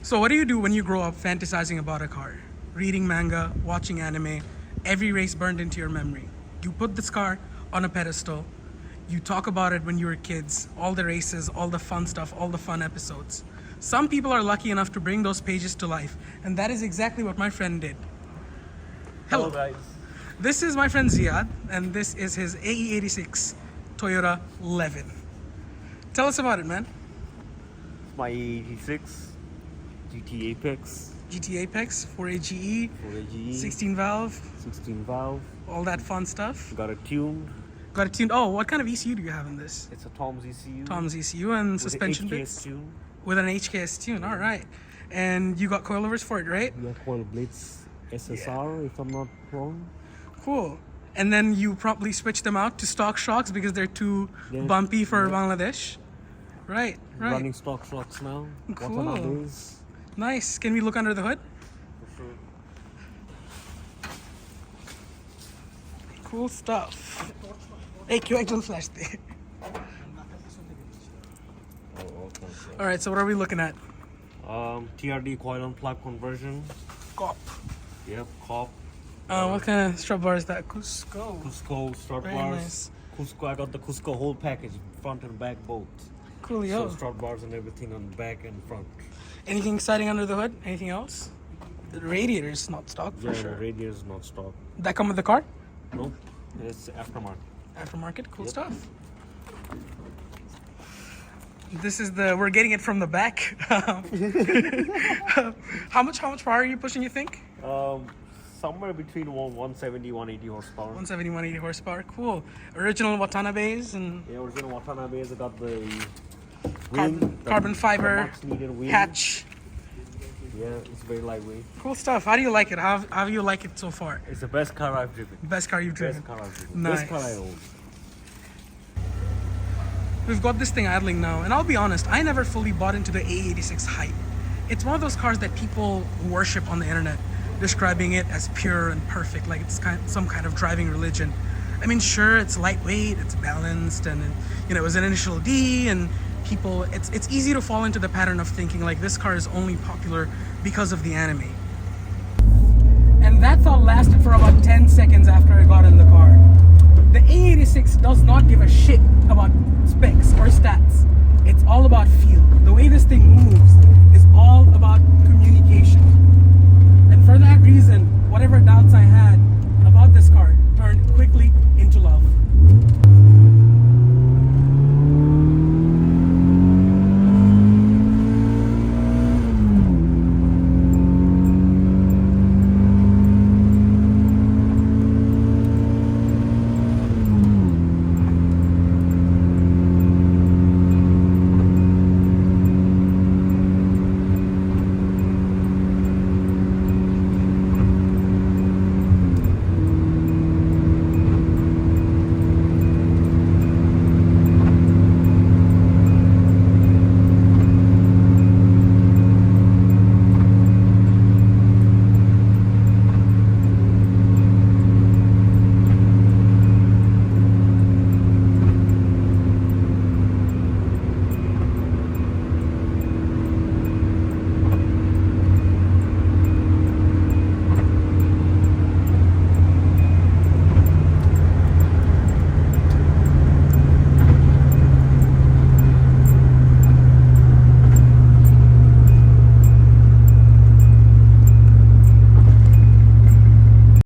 So what do you do when you grow up fantasizing about a car? Reading manga, watching anime, every race burned into your memory. You put this car on a pedestal. You talk about it when you were kids, all the races, all the fun stuff, all the fun episodes. Some people are lucky enough to bring those pages to life, and that is exactly what my friend did. Hello guys. This is my friend Ziad, and this is his AE86 Toyota Levin. Tell us about it, man. My AE86 GT Apex. GT Apex, 4AGE, 4AGE, 16 valve, 16 valve. all that fun stuff. Got it tuned. Got it tuned. Oh, what kind of ECU do you have in this? It's a Tom's ECU. Tom's ECU and with suspension an bits? HKS tune. With an HKS tune, all right. And you got coilovers for it, right? We got coil blades SSR, if I'm not wrong. Cool. And then you promptly switch them out to stock shocks because they're too bumpy for Bangladesh. Right, right. Running stock shocks now. Cool. Watanabe's. Nice. Can we look under the hood? For sure. Cool stuff. Hey, क्यों एक जल flash they? All right, so what are we looking at? TRD coil and plug conversion. Cop. Yep, cop. What kind of strut bar is that? Cusco. Cusco strut Very bars. nice. Cusco, I got the Cusco whole package, front and back both. Coolio. So strut bars and everything on the back and front. Anything exciting under the hood? Anything else? The radiator's not stock for sure. The radiator is not stock. That come with the car? Nope, it's aftermarket. Aftermarket, cool Yep. stuff. This is we're getting it from the back. How much power are you pushing, you think? Somewhere between 170, 180 horsepower. 170, 180 horsepower, cool. Original Watanabe's and Yeah, original Watanabe's. I got the carbon fiber, much needed wheel. hatch. Yeah, it's very lightweight. Cool stuff. How do you like it? How do you like it so far? It's the best car I've driven. Best car you've driven? Best car I've driven. Nice. Best car I own. We've got this thing idling now, and I'll be honest, I never fully bought into the A86 hype. It's one of those cars that people worship on the internet, describing it as pure and perfect, like it's some kind of driving religion. I mean, sure, it's lightweight, it's balanced, and it was an initial D, and people, it's easy to fall into the pattern of thinking like this car is only popular because of the anime. And that's all lasted for about 10 seconds after I got in the car. The A86 does not give a shit about specs or stats. It's all about feel. The